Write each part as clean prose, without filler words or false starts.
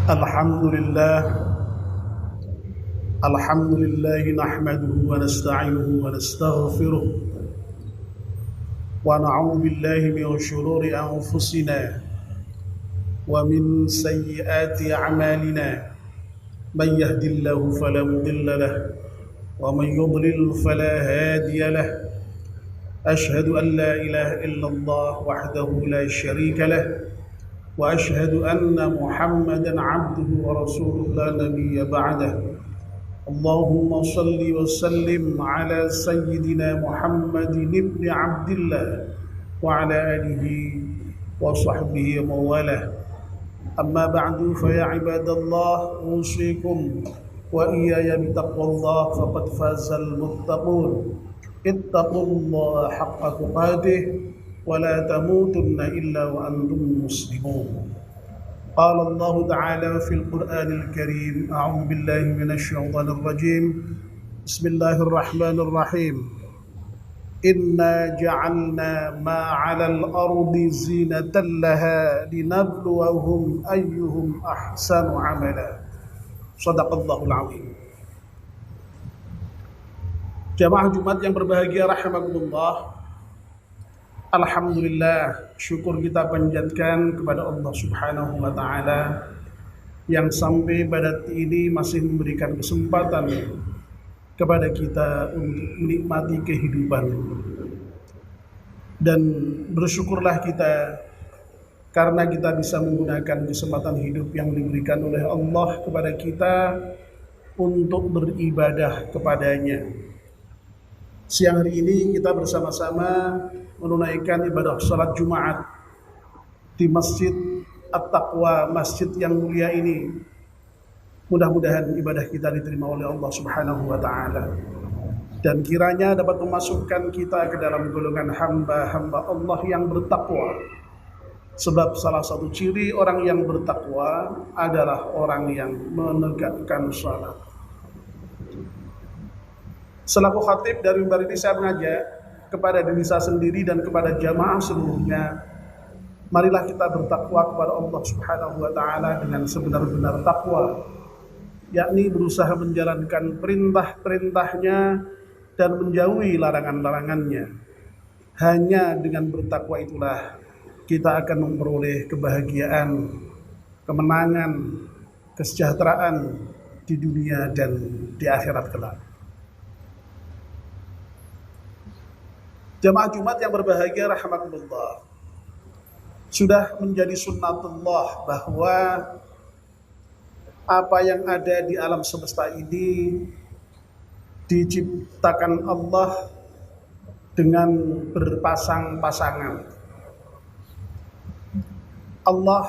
Alhamdulillah Alhamdulillah nahmaduhu wa nasta'inuhu wa nastaghfiruh wa na'udzu billahi min shururi anfusina wa min sayyiati a'malina man yahdihillahu fala mudilla lahu wa man yudlil fala hadiya lahu ashhadu an la ilaha illallah wahdahu la sharika lahu وأشهد أن محمدًا عبده ورسوله لا نبي بعده اللهم صل وسلم على سيدنا محمد بن عبد الله وعلى آله وصحبه ومن والاه أما بعد فيا عباد الله أوصيكم وإياي بتقوى الله فقد فاز المتقون اتقوا الله حق تقاته ولا تموتن إلا وأنتم مسلمون قال الله تعالى في القرآن الكريم أعوذ بالله من الشيطان الرجيم بسم الله الرحمن الرحيم إنا جعلنا ما على الأرض زينة لها لنبلوهم أيهم أحسن عملا صدق الله العظيم. Jamaah Jumat yang berbahagia rahimakumullah. Alhamdulillah, syukur kita panjatkan kepada Allah Subhanahu wa Ta'ala yang sampai pada detik ini masih memberikan kesempatan kepada kita untuk menikmati kehidupan. Dan bersyukurlah kita karena kita bisa menggunakan kesempatan hidup yang diberikan oleh Allah kepada kita untuk beribadah kepadanya. Siang hari ini kita bersama-sama menunaikan ibadah salat Jumat di Masjid At-Taqwa, masjid yang mulia ini. Mudah-mudahan ibadah kita diterima oleh Allah Subhanahu wa Ta'ala dan kiranya dapat memasukkan kita ke dalam golongan hamba-hamba Allah yang bertakwa. Sebab salah satu ciri orang yang bertakwa adalah orang yang menegakkan salat. Selaku khatib dari mimbar ini saya mengajak kepada diri saya sendiri dan kepada jamaah seluruhnya, marilah kita bertakwa kepada Allah Subhanahu wa Ta'ala dengan sebenar-benar takwa, yakni berusaha menjalankan perintah-perintahnya dan menjauhi larangan-larangannya. Hanya dengan bertakwa itulah kita akan memperoleh kebahagiaan, kemenangan, kesejahteraan di dunia dan di akhirat kelak. Jamaah Jumat yang berbahagia rahimakumullah, sudah menjadi sunnatullah bahwa apa yang ada di alam semesta ini diciptakan Allah dengan berpasang-pasangan. Allah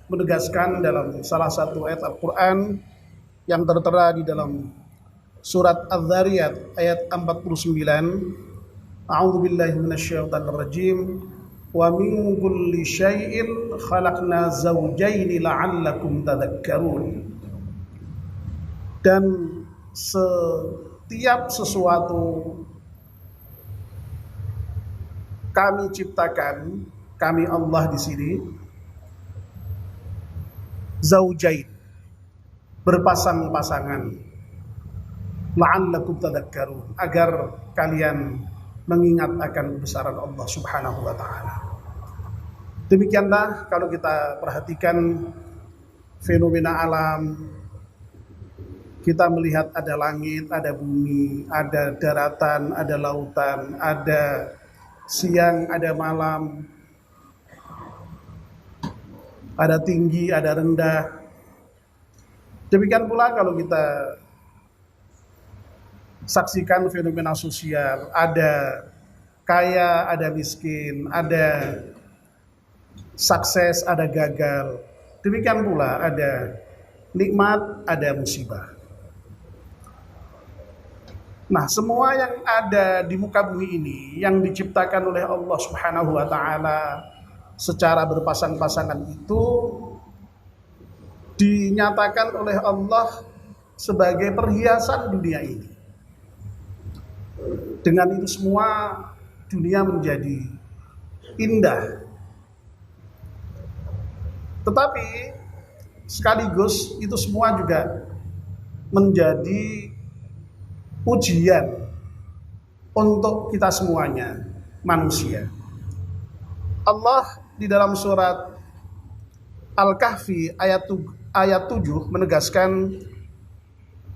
menegaskan dalam salah satu ayat Al-Quran yang tertera di dalam surat Adz-Dzariyat ayat 49, A'udzu billahi minasyaitonir rajim. Wa min kulli syai'in khalaqna zawjaini la'allakum tadhakkarun. Dan setiap sesuatu kami ciptakan, kami Allah di sini, zaujain, berpasang-pasangan, la'allakum tadhakkarun, agar kalian mengingat akan kebesaran Allah Subhanahu wa Ta'ala. Demikianlah kalau kita perhatikan fenomena alam, kita melihat ada langit, ada bumi, ada daratan, ada lautan, ada siang, ada malam, ada tinggi, ada rendah. Demikian pula kalau kita saksikan fenomena sosial, ada kaya, ada miskin, ada sukses, ada gagal. Demikian pula ada nikmat, ada musibah. Nah, semua yang ada di muka bumi ini yang diciptakan oleh Allah Subhanahu wa Ta'ala secara berpasang-pasangan itu dinyatakan oleh Allah sebagai perhiasan dunia ini. Dengan itu semua dunia menjadi indah. Tetapi sekaligus itu semua juga menjadi ujian untuk kita semuanya, manusia. Allah di dalam surat Al-Kahfi ayat 7 menegaskan,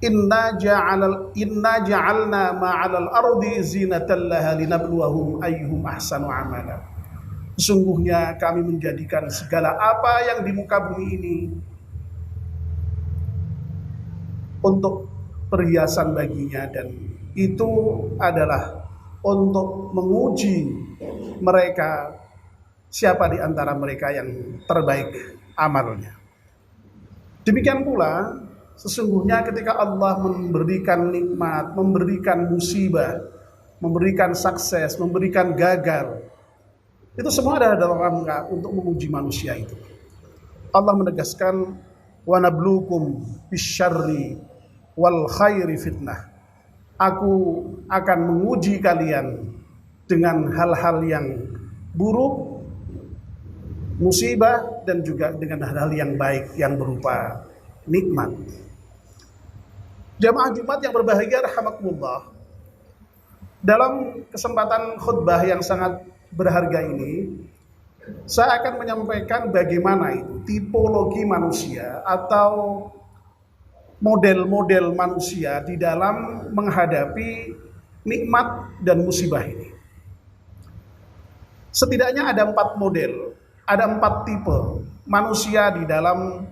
Inna ja'alna ma'alal ardi zinatan laha linabluwahum ayyuhum ahsanu amala. Sesungguhnya kami menjadikan segala apa yang di muka bumi ini untuk perhiasan baginya, dan itu adalah untuk menguji mereka siapa di antara mereka yang terbaik amalnya. Demikian pula sesungguhnya ketika Allah memberikan nikmat, memberikan musibah, memberikan sukses, memberikan gagal, itu semua adalah dalam rangka untuk menguji manusia itu. Allah menegaskan, wa nabluukum bisyarri wal khairi fitnah. Aku akan menguji kalian dengan hal-hal yang buruk, musibah, dan juga dengan hal-hal yang baik yang berupa nikmat. Jamaah Jumat yang berbahagia rahimakumullah, dalam kesempatan khutbah yang sangat berharga ini, saya akan menyampaikan bagaimana itu tipologi manusia atau model-model manusia di dalam menghadapi nikmat dan musibah ini. Setidaknya ada 4 model, ada 4 tipe manusia di dalam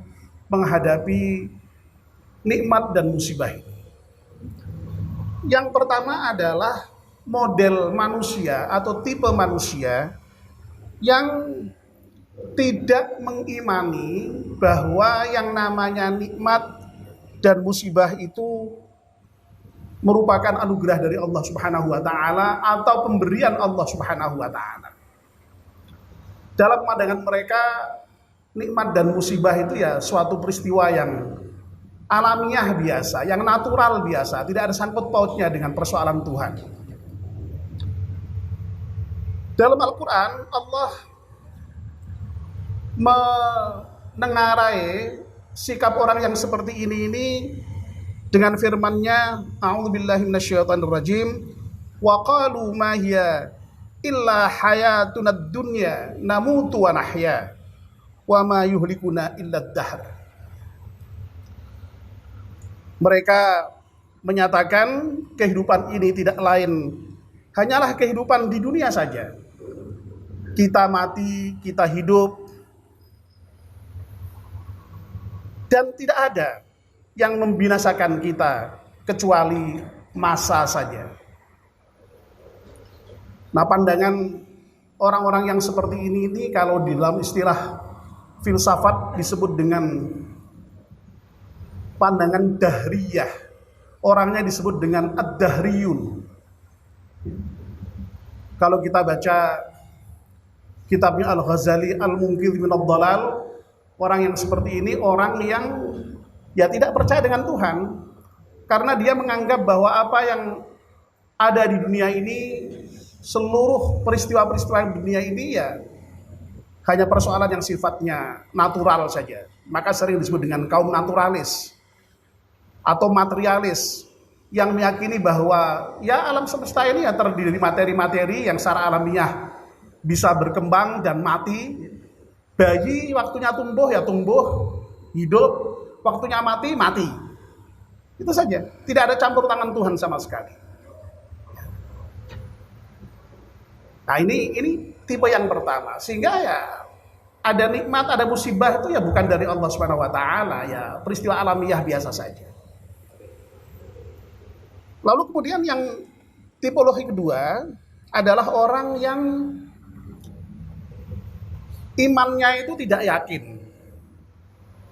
menghadapi nikmat dan musibah ini. Yang pertama adalah model manusia atau tipe manusia yang tidak mengimani bahwa yang namanya nikmat dan musibah itu merupakan anugerah dari Allah Subhanahu wa taala atau pemberian Allah Subhanahu wa taala. Dalam pandangan mereka, nikmat dan musibah itu ya suatu peristiwa yang alamiah biasa, yang natural biasa, tidak ada sangkut pautnya dengan persoalan Tuhan. Dalam Al-Quran, Allah menengarai sikap orang yang seperti ini dengan firman-Nya, A'udzubillahi minasyaitonirrajim, wa qalu ma hiya illa hayatunad dunya namutu wa nahya wa ma yuhlikuna illa ad-dahr. Mereka menyatakan kehidupan ini tidak lain hanyalah kehidupan di dunia saja. Kita mati, kita hidup, dan tidak ada yang membinasakan kita kecuali masa saja. Nah, pandangan orang-orang yang seperti ini kalau di dalam istilah filsafat disebut dengan pandangan dahriyah. Orangnya disebut dengan ad-dahriyun. Kalau kita baca kitabnya Al-Ghazali Al-Munqidh minadh dhalal, orang yang seperti ini orang yang ya tidak percaya dengan Tuhan, karena dia menganggap bahwa apa yang ada di dunia ini, seluruh peristiwa-peristiwa di dunia ini ya hanya persoalan yang sifatnya natural saja. Maka sering disebut dengan kaum naturalis atau materialis, yang meyakini bahwa ya alam semesta ini ya terdiri dari materi-materi yang secara alamiah bisa berkembang dan mati. Bayi waktunya tumbuh ya tumbuh, hidup, waktunya mati, mati. Itu saja, tidak ada campur tangan Tuhan sama sekali. Nah, ini tipe yang pertama. Sehingga ya ada nikmat, ada musibah itu ya bukan dari Allah Subhanahu wa taala, ya peristiwa alamiah biasa saja. Lalu kemudian yang tipologi kedua adalah orang yang imannya itu tidak yakin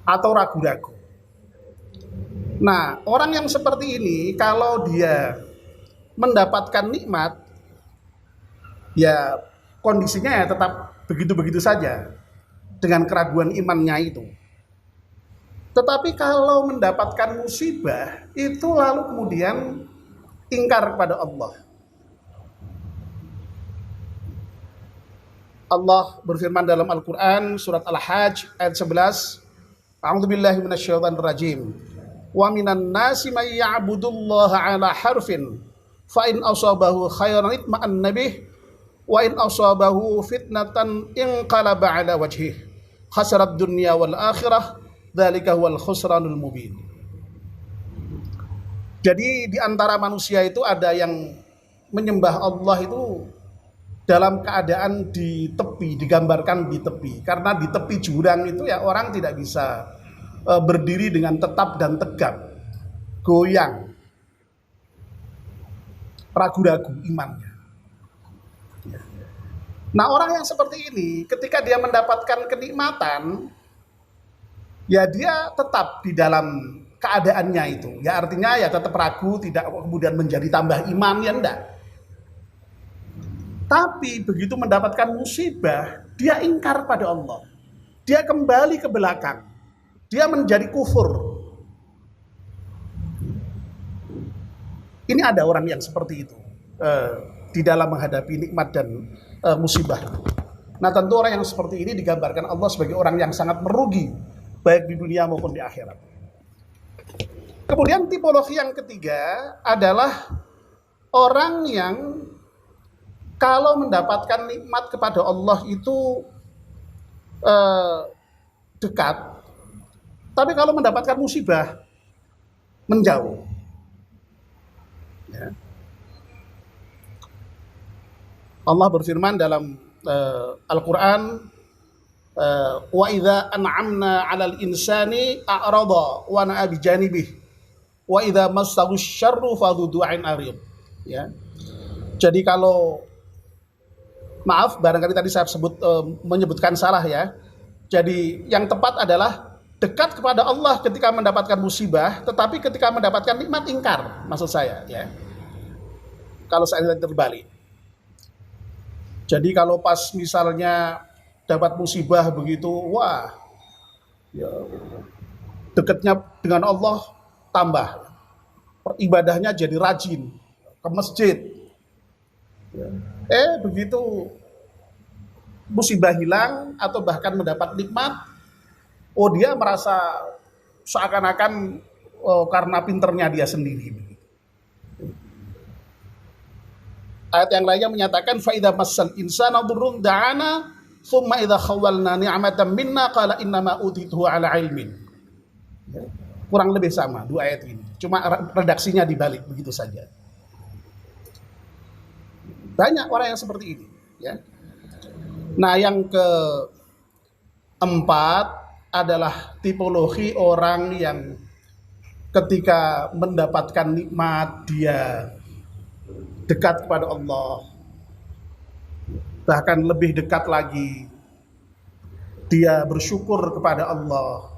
atau ragu-ragu. Nah, orang yang seperti ini kalau dia mendapatkan nikmat, ya kondisinya ya tetap begitu-begitu saja dengan keraguan imannya itu. Tetapi kalau mendapatkan musibah, itu lalu kemudian ingkar kepada Allah. Allah berfirman dalam Al-Quran surat Al-Hajj ayat 11, A'udzubillahi minasyaitonir rajim. Wa minan nasi may ya'budullaha ala harfin fa in asabahu khairan itma'an nabih wa in asabahu fitnatan inqalaba ala wajhih khasirat dunya wal akhirah dzalika huwal khusranul mubin. Jadi di antara manusia itu ada yang menyembah Allah itu dalam keadaan di tepi, digambarkan di tepi. Karena di tepi jurang itu ya orang tidak bisa berdiri dengan tetap dan tegak, goyang, ragu-ragu imannya. Nah, orang yang seperti ini ketika dia mendapatkan kenikmatan, ya dia tetap di dalam keadaannya itu. Ya artinya ya tetap ragu, tidak kemudian menjadi tambah iman, ya enggak. Tapi begitu mendapatkan musibah, dia ingkar pada Allah. Dia kembali ke belakang. Dia menjadi kufur. Ini ada orang yang seperti itu di dalam menghadapi nikmat dan musibah. Nah, tentu orang yang seperti ini digambarkan Allah sebagai orang yang sangat merugi, baik di dunia maupun di akhirat. Kemudian tipologi yang ketiga adalah orang yang kalau mendapatkan nikmat kepada Allah itu dekat, tapi kalau mendapatkan musibah menjauh. Ya. Allah berfirman dalam Al-Quran, wa idza an'amna 'alal insani a'rada wa na'a bi janibih wa idza massahu syarru fadhu du'ain arid. Ya. Jadi kalau maaf barangkali tadi saya menyebutkan salah ya. Jadi yang tepat adalah dekat kepada Allah ketika mendapatkan musibah, tetapi ketika mendapatkan nikmat ingkar, maksud saya ya. Kalau saya terbalik. Jadi kalau pas misalnya dapat musibah begitu, wah, ya, dekatnya dengan Allah tambah, peribadahnya jadi rajin ke masjid. Ya. Begitu musibah hilang atau bahkan mendapat nikmat, dia merasa seakan-akan karena pinternya dia sendiri. Ayat yang lainnya menyatakan fa idza massal insana dhurrun da'ana thumma idza khawwalna ni'matan minna qala innama utituhu ala ilmin. Kurang lebih sama dua ayat ini. Cuma redaksinya dibalik begitu saja. Banyak orang yang seperti ini, ya. Nah, yang keempat adalah tipologi orang yang ketika mendapatkan nikmat dia dekat kepada Allah, bahkan lebih dekat lagi dia bersyukur kepada Allah.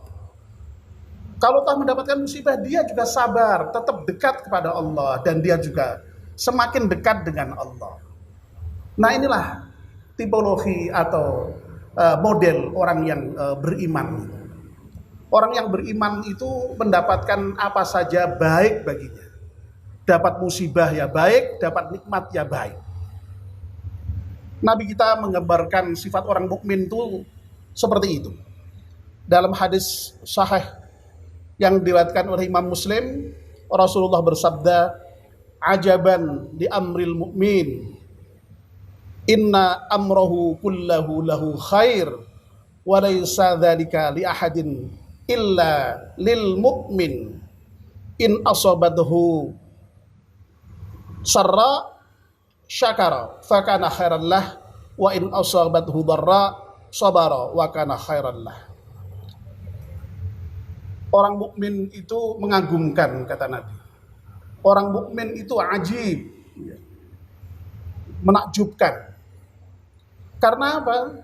Kalau telah mendapatkan musibah, dia juga sabar, tetap dekat kepada Allah, dan dia juga semakin dekat dengan Allah. Nah, inilah tipologi atau model orang yang beriman. Orang yang beriman itu mendapatkan apa saja baik baginya. Dapat musibah ya baik, dapat nikmat ya baik. Nabi kita menggambarkan sifat orang mukmin itu seperti itu. Dalam hadis sahih yang diriwayatkan oleh Imam Muslim, Rasulullah bersabda, "Ajaban di amril mukmin. Inna amrohu kullahu lahu khair wa laysa dzalika li ahadin illa lil mu'min. In asabathu sarra syakara fa kana khairan lah wa in asabathu dharra sabara wa kana khairan lah." Orang mukmin itu mengagumkan, kata Nabi. Orang mukmin itu ajib, menakjubkan. Karena apa?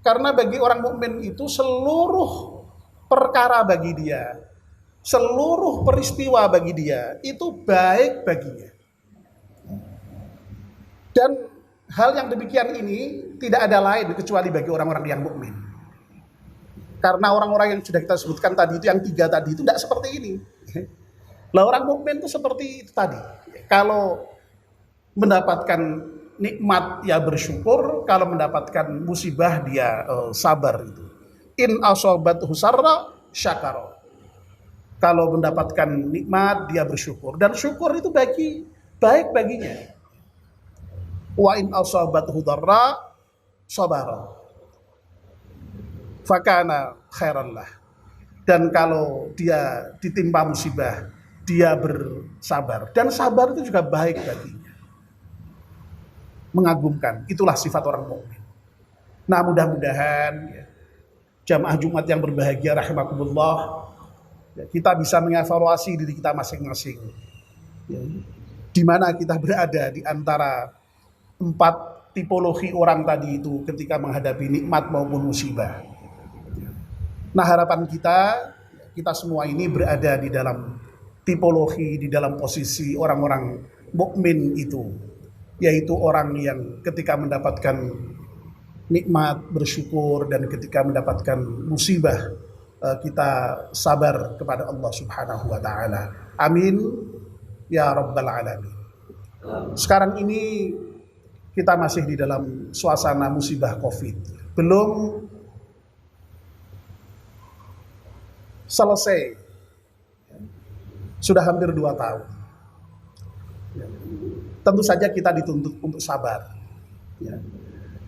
Karena bagi orang mukmin itu seluruh perkara bagi dia, seluruh peristiwa bagi dia itu baik baginya. Dan hal yang demikian ini tidak ada lain kecuali bagi orang-orang yang mukmin. Karena orang-orang yang sudah kita sebutkan tadi itu, yang tiga tadi itu tidak seperti ini. Lah orang mukmin itu seperti itu tadi. Kalau mendapatkan nikmat ya bersyukur, kalau mendapatkan musibah dia sabar itu. In asobathu sarra syakara. Kalau mendapatkan nikmat dia bersyukur, dan syukur itu baik baginya. Wa in asabathu dharra sabara fakana khairan lah. Dan kalau dia ditimpa musibah, dia bersabar, dan sabar itu juga baik baginya. Mengagumkan, itulah sifat orang mukmin. Nah, mudah-mudahan jamaah Jumat yang berbahagia rahimakumullah, kita bisa mengevaluasi diri kita masing-masing, di mana kita berada di antara 4 tipologi orang tadi itu ketika menghadapi nikmat maupun musibah. Nah, harapan kita semua ini berada di dalam tipologi, di dalam posisi orang-orang mukmin itu, yaitu orang yang ketika mendapatkan nikmat bersyukur, dan ketika mendapatkan musibah kita sabar kepada Allah Subhanahu wa taala. Amin ya rabbal alamin. Sekarang ini kita masih di dalam suasana musibah Covid. Belum selesai. Sudah hampir 2 tahun. Tentu saja kita dituntut untuk sabar.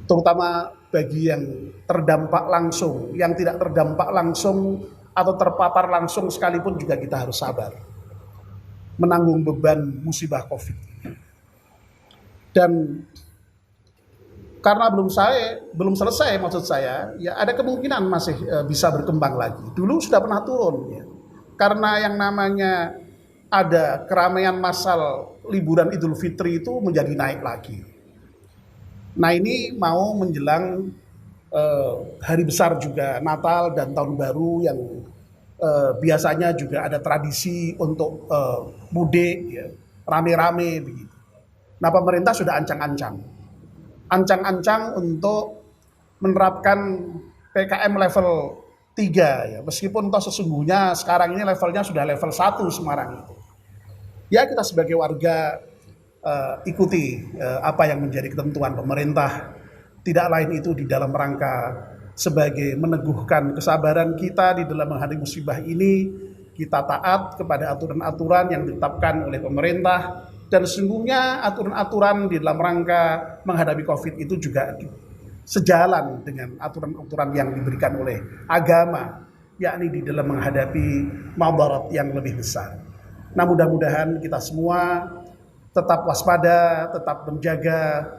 Terutama bagi yang terdampak langsung, yang tidak terdampak langsung atau terpapar langsung sekalipun juga kita harus sabar menanggung beban musibah Covid. Dan karena belum selesai maksud saya, ya ada kemungkinan masih bisa berkembang lagi. Dulu sudah pernah turun, ya. Karena yang namanya ada keramaian massal liburan Idul Fitri itu menjadi naik lagi. Nah, ini mau menjelang hari besar juga, Natal dan Tahun Baru, yang biasanya juga ada tradisi untuk mudik, ya, rame-rame begitu. Nah, pemerintah sudah ancang-ancang untuk menerapkan PKM level 3, ya, meskipun toh sesungguhnya sekarang ini levelnya sudah level 1 Semarang itu. Ya, kita sebagai warga ikuti apa yang menjadi ketentuan pemerintah. Tidak lain itu di dalam rangka sebagai meneguhkan kesabaran kita di dalam menghadapi musibah ini. Kita taat kepada aturan-aturan yang ditetapkan oleh pemerintah, dan sesungguhnya aturan-aturan di dalam rangka menghadapi Covid itu juga sejalan dengan aturan-aturan yang diberikan oleh agama, yakni di dalam menghadapi madarat yang lebih besar. Nah, mudah-mudahan kita semua tetap waspada, tetap menjaga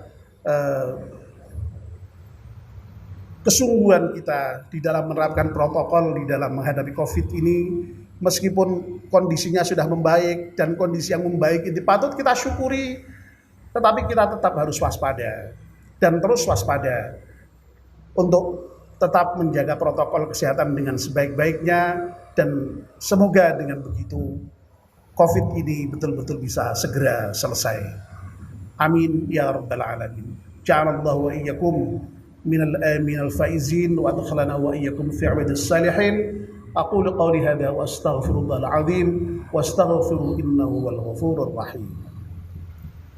kesungguhan kita di dalam menerapkan protokol di dalam menghadapi Covid ini. Meskipun kondisinya sudah membaik, dan kondisi yang membaik itu patut kita syukuri, tetapi kita tetap harus waspada dan terus waspada untuk tetap menjaga protokol kesehatan dengan sebaik-baiknya, dan semoga dengan begitu Covid ini betul-betul bisa segera selesai. Amin ya rabbal alamin. Ja'alallahu wa iyyakum minal faizin wa adkhalana wa iyyakum fi 'ibadis salihin. Aqulu qawli hadza wa astaghfirullahal azim wa astaghfiru innahu wal ghafurur rahim.